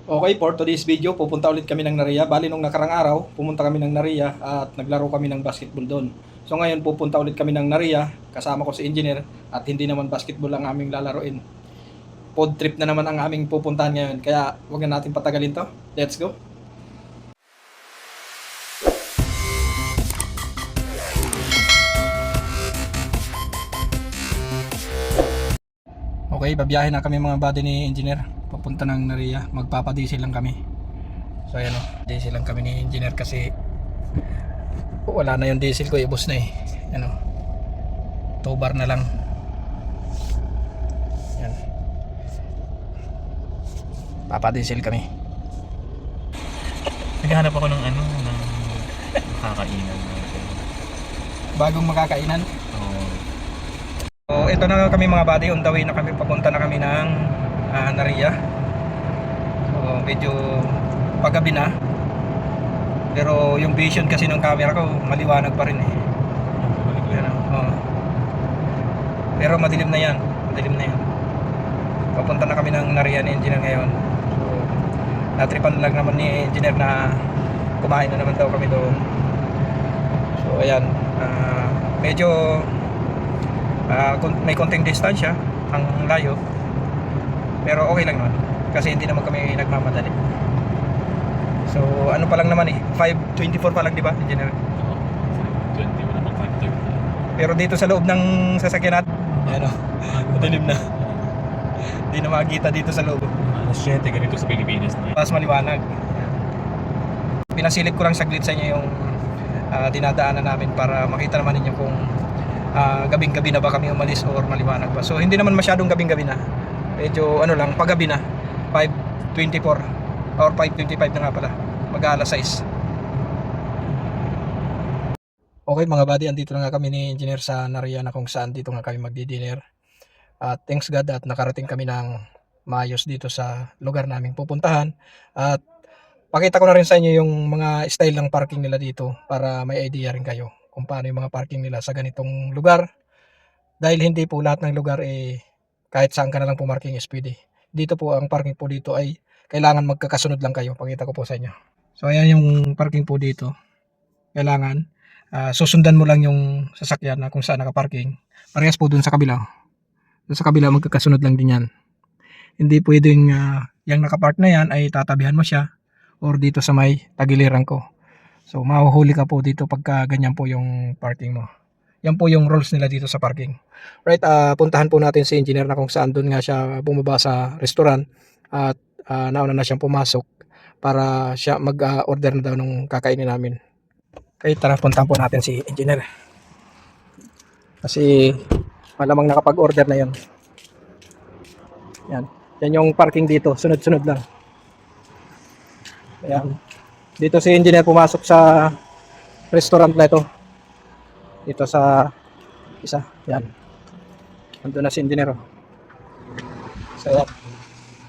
Okay, for today's video, pupunta ulit kami ng Naria. Bali, nung nakarang araw, pumunta kami ng Naria at naglaro kami ng basketball doon. So ngayon, pupunta ulit kami ng Naria, kasama ko si engineer, at hindi naman basketball ang aming lalaroin. Pod trip na naman ang aming pupuntahan ngayon, kaya huwag na natin patagalin to. Let's go! Okay, babiyahe na kami mga buddy ni engineer. Papunta ng Naria, magpapadiesel lang kami. So ayan o, diesel lang kami ni engineer kasi wala na yung diesel ko, ibos na eh. Ano, 2 bar na lang. Yan, papadiesel kami. Naghahanap ako ng ano, ng makakainan natin. Bagong makakainan. Oo. So ito na kami mga buddy, on the way na kami, papunta na kami ng Naria. So medyo paggabi na, pero yung vision kasi ng camera ko maliwanag pa rin eh. Yan, pero madilim na yan, madilim na yan. Papunta na kami ng Naria ni engineer ngayon. So natripan lang naman ni engineer na kumain na naman daw kami doon. So ayan, medyo may konting distansya ang layo, pero okay lang naman kasi hindi naman kami nagmamadali. So ano pa lang naman eh, 5:24 pa lang, di ba engineer? Oo. 20 mo naman 5:30. Pero dito sa loob ng sasakyan natin, ano, madilim na. Hindi na makikita dito sa loob. Alas 7 ganito sa Pilipinas na. Mas maliwanag. Pinasilip ko lang saglit sa inyo yung dinadaanan namin para makita naman ninyo kung gabing-gabi na ba kami umalis or maliwanag pa. So hindi naman masyadong gabing-gabi na. Medyo ano lang, paggabi na. 5:24 or 5:25 na nga pala. Mag-aalas 6. Okay mga buddy, andito na nga kami ni engineer sa Naria na kung saan dito nga kami magdi-dinner. At thanks God at nakarating kami ng maayos dito sa lugar naming pupuntahan. At pakita ko na rin sa inyo yung mga style ng parking nila dito para may idea rin kayo kung paano yung mga parking nila sa ganitong lugar. Dahil hindi po lahat ng lugar kahit saan ka na lang pumarking is pwede. Dito po ang parking po dito ay kailangan magkakasunod lang kayo. Pakita ko po sa inyo. So ayan yung parking po dito. Kailangan susundan mo lang yung sasakyan na kung saan nakaparking. Parehas po dun sa kabila. Dun sa kabila magkakasunod lang din yan. Hindi pwedeng yung nakapark na yan ay tatabihan mo siya or dito sa may tagiliran ko. So mahuhuli ka po dito pagka ganyan po yung parking mo. Yan po yung rules nila dito sa parking. Right, puntahan po natin si engineer na kung saan doon nga siya bumaba sa restaurant at nauna na siyang pumasok para siya mag-order na daw nung kakainin namin. Okay, tara puntahan po natin si engineer. Kasi malamang nakapag-order na yon. Yan. Yan yung parking dito, sunod-sunod lang. Ayan. Dito si engineer pumasok sa restaurant na ito. Dito sa isa. Yan. Nandun na si engineer. So yan.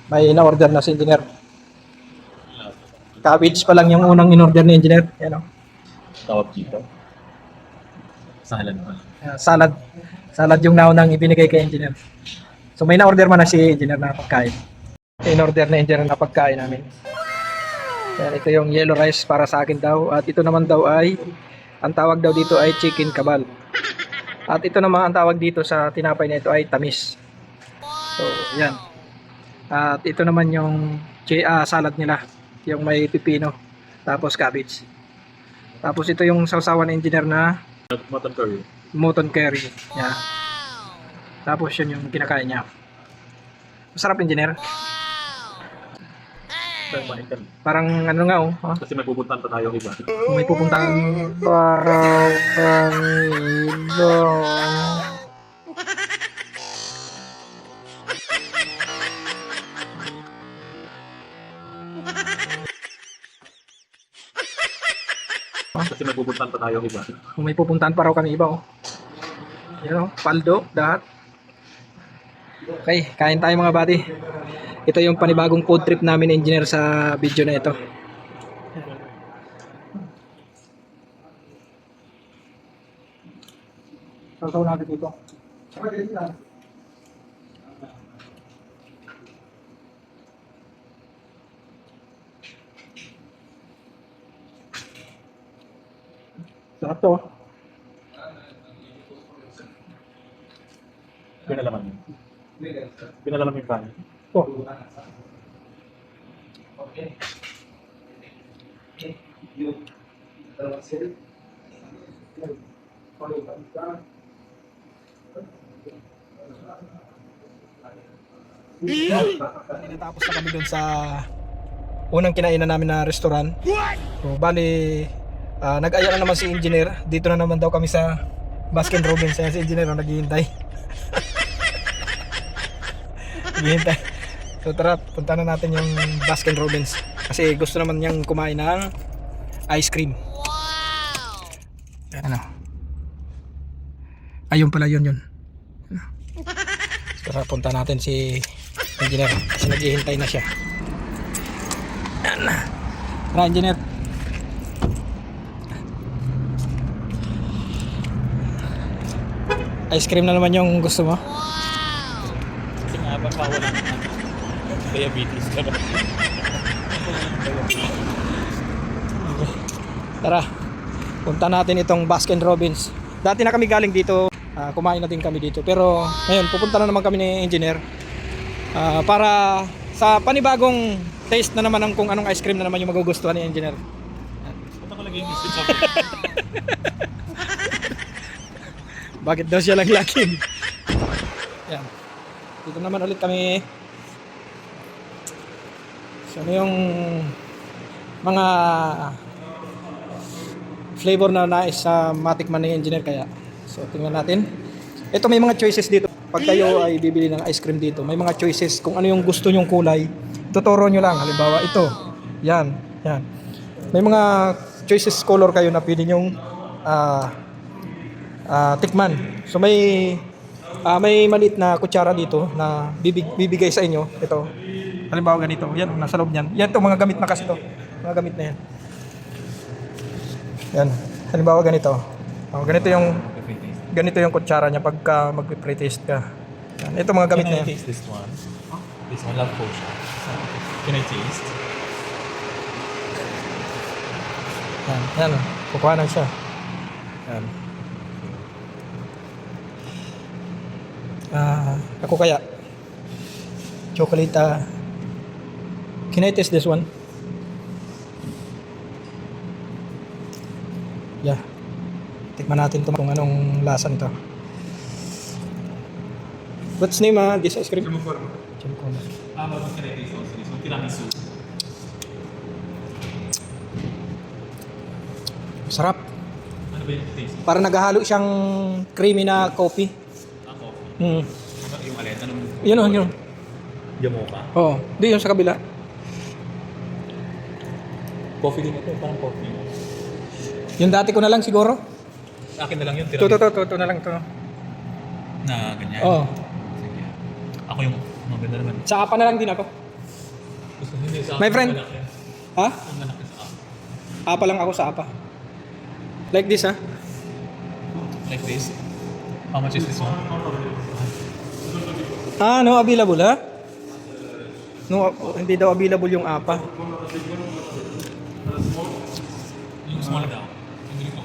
May in-order na si engineer. Cabbage pa lang yung unang in-order ni engineer. Yan o. Tawag dito. Sahalan pa lang. Salad. Salad yung naunang ibinigay kay engineer. So may na-order man na si engineer na pagkain. In-order na engineer na pagkain namin. Yan, ito yung yellow rice para sa akin daw. At ito naman daw ay, ang tawag daw dito ay chicken kabal. At ito naman ang tawag dito sa tinapay na ito ay tamis. So, yan. At ito naman yung salad nila. Yung may pipino. Tapos cabbage. Tapos ito yung sausawan ng engineer na Mutton curry. mutton curry. Yan. Tapos yun yung kinakain niya. Masarap engineer. Parang ano nga oh. Kasi may pupuntahan pa tayong iba. May pupuntahan parang iba. Kasi may pupuntahan pa tayong iba. May pupuntahan pa raw kami iba oh. Yan oh, paldo, lahat. Okay, kain tayo mga buddy. Ito yung panibagong food trip namin engineer sa video na ito. Sausaw natin dito. Sarap to. Pinalaman yun. Pinalaman yung kanin. Oh. Natapos na kami dun sa unang kinainan namin na restaurant. So, bali, nag-aya na naman si engineer. Dito na naman daw kami sa Baskin Robbins. Kaya si engineer naghihintay. Naghihintay. So tara, punta na natin yung Baskin Robbins. Kasi gusto naman niyang kumain ng ice cream. Wow! Ano? Ayun pala yun. Ano? So, tara, punta natin si engineer. Kasi naghihintay na siya. Tara, engineer. Ice cream na naman yung gusto mo? Kasi nga ba pa wala diabetes ka ba? Tara, punta natin itong Baskin Robbins. Dati na kami galing dito, kumain na din kami dito. Pero ngayon, pupunta na naman kami ni engineer para sa panibagong taste na naman ng kung anong ice cream na naman yung magugustuhan ni engineer. Punta ko lagi yung biscuit sa Bakit daw siya laglakin? Yan. Dito naman ulit kami. So ano yung mga flavor na nais sa matikman ni engineer kaya. So tingnan natin. Ito may mga choices dito. Pag kayo ay bibili ng ice cream dito, may mga choices kung ano yung gusto nyong kulay. Tuturo nyo lang. Halimbawa ito. Yan. May mga choices color kayo na pwede nyong tikman. So may maliit na kutsara dito na bibigay sa inyo. Ito. Halimbawa ganito. Yan, nasa loob niyan. Yan to mga gamit na kasi to. Mga gamit na yan. Yan. Halimbawa ganito. Ganito yung kutsara niya pagka mag-pre-taste ka. Yan. Ito mga gamit na yan. Can I taste this one? This one, love potion. Can I taste? Yan. Kukuha na siya. Yan. Ako kaya chocolate. Can I taste this one? Yeah. Tikman natin to kung anong lasa nito. What's name this ice cream? Chimcorn. What can I taste also? This one, tiramisu. Sarap. Ano ba yung taste? Para naghahalo siyang creamy na coffee. Ako. Mm. Yung alin? Anong... Yun. Yamoka? Oo. Di yun sa kabila. Coffee din ito. Parang coffee. Yung dati ko na lang siguro. Sa akin na lang yun. Ito na lang to. Na ganyan? Oo. Sige. Ako yung maganda naman. Sa apa na lang din ako. Gusto hindi sa My friend. malaki. Ha? Ang malaki sa apa. Apa lang ako sa apa. Like this ha? Like this. How much is this one? No available ha? No, hindi daw available yung apa. Yung small daw. Hindi ko.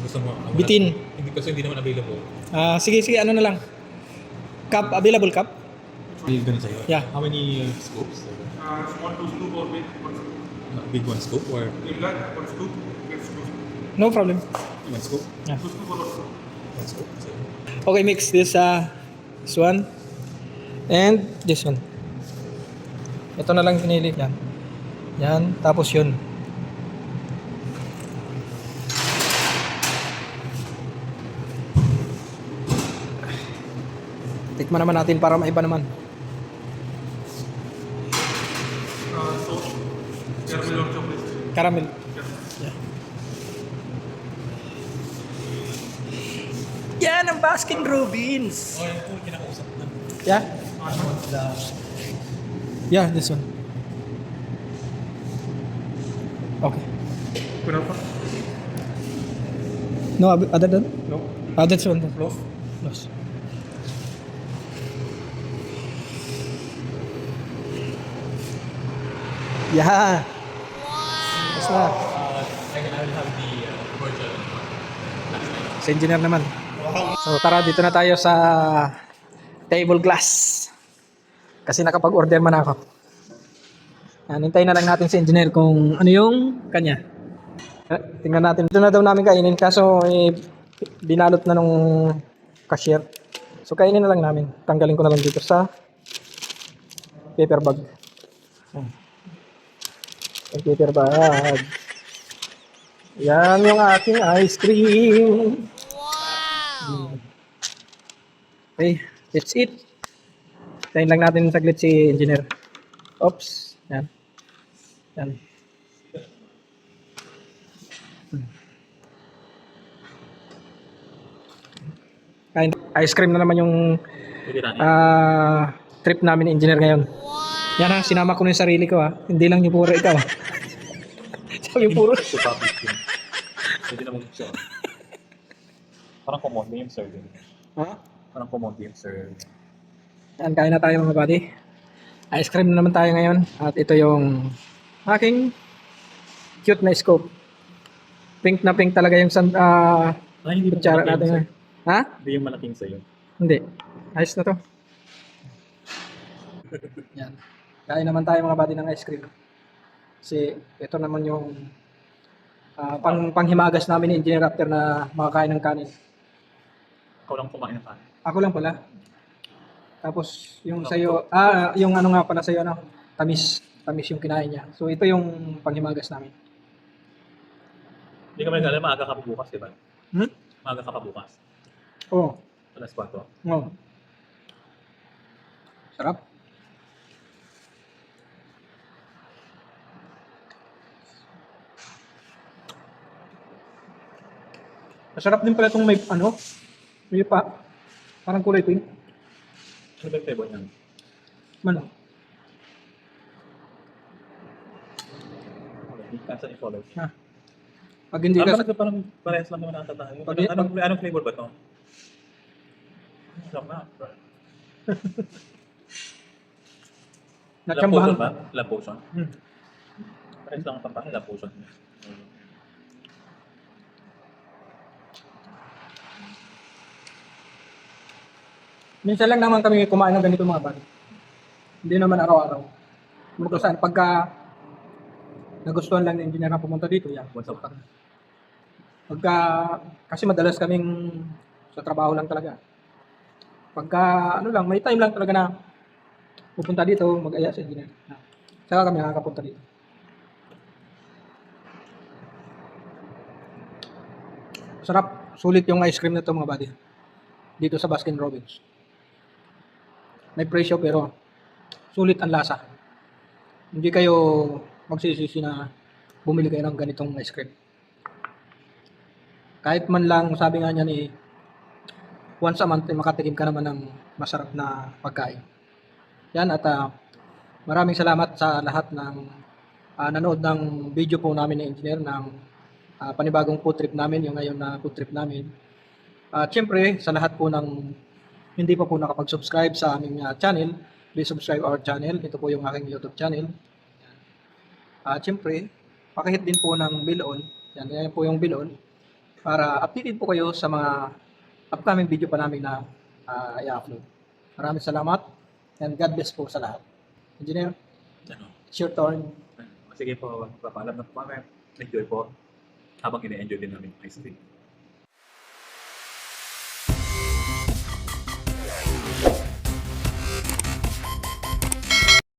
Gusto mo? Bitin. Hindi kasi hindi naman available. Sige, ano na lang. Cup, available cup? Ganun sa'yo? Yeah. How many scoops? Small two scoop or big one scoop. Big one scoop or In black, one scoop, big scoop. No problem. one scoop? Yeah. Two scoop or one scoop. One scoop. Sige. Okay, mix this one and this one. Ito na lang pinili. Yan. Tapos yun. Tikman naman natin para maiba naman. Sauce, caramel or chocolate. Caramel. Yeah. Yan ang Baskin Robbins. Oh, yung po kinakausap na. Yeah? Yeah, this one. Okay. Kunapa? No, other than? No. That's one. Loaf? Yes. Yeah. Basta. I second, I will have the virtual last night. Si engineer naman. So tara, dito na tayo sa table glass. Kasi nakapag-order man ako. Yan, hintayin na lang natin si engineer kung ano yung kanya. Tingnan natin. Ito na daw namin kainin kaso binalot na nung cashier. So kainin na lang namin. Tanggalin ko na lang dito sa paper bag. Yung paper bag. Yan yung aking ice cream. Okay, that's it. Tayin lang natin saglit si engineer. Oops. Yan. Yan. Kain. Ice cream na naman yung Pwede na. trip namin ni engineer ngayon. Yan ha, sinama ko na yung sarili ko ha. Hindi lang yung puro ikaw. Sabi yung puro. Ito topic yun. Pwede na mag-show. Parang kumonti yung sir. Ha? Parang kumonti yung sir. Yan, kain na tayo mga buddy. Ice cream na naman tayo ngayon. At ito yung aking cute na scoop. Pink na pink talaga yung Ay, hindi mo kutsara malaki yung natin sir. ngayon. Ha? Hindi yung malaking sa'yo. Hindi. Ayos na to. Yan. Kain naman tayo mga buddy ng ice cream. Kasi ito naman yung panghimagas namin ni engineer after na makakain ng kanin. Ikaw lang kumain ng kanin. Ako lang pala. Tapos yung sa'yo, yung ano nga pala sa'yo, ano, tamis. Tamis yung kinain niya. So ito yung panghimagas namin. Hindi ka ba nag-alam, maaga ka pa bukas, di ba? Maaga ka pa bukas. Oo. Alas 4. Oh. Sarap. Masarap din pala itong may ano, may parang kulay pink. Ano ba yung flavor niyan? Ano? Hindi ka sa i-follow. Pag hindi ka, Bakit parang parehas lang naman ata tayo? Pag- Anong flavor ba ito? Sarap na. natsambahan. Love potion ba? Love potion? Hmm. Parehas lang ang tampahan, love potion. Minsan lang naman kami kumain ng ganito mga buddy. Hindi naman araw-araw. Muna saan, pagka nagustuhan lang ng engineer na pumunta dito, yan. What's up? Pagka, kasi madalas kaming sa trabaho lang talaga. Pagka, ano lang, may time lang talaga na pupunta dito, mag-aya sa engineer. Saka kami nakakapunta dito. Sarap, sulit yung ice cream na to mga buddy. Dito sa Baskin Robbins. May presyo pero sulit ang lasa. Hindi kayo magsisisi na bumili kayo ng ganitong ice cream. Kahit man lang, sabi nga niya ni once a month, makatikim ka naman ng masarap na pagkain. Yan at maraming salamat sa lahat ng nanood ng video po namin ni engineer ng panibagong food trip namin, yung ngayon na food trip namin. At syempre, sa lahat po ng hindi pa po nakapag-subscribe sa aming channel, please subscribe our channel. Ito po yung aking YouTube channel. At syempre, pakihit din po ng bell on. Yan po yung bell on para updated po kayo sa mga upcoming video pa namin na i-upload. Maraming salamat and God bless po sa lahat. Engineer, Ano? it's your turn. Sige po, papaalam na po kami. Enjoy po. Habang ina-enjoy din namin ice cream.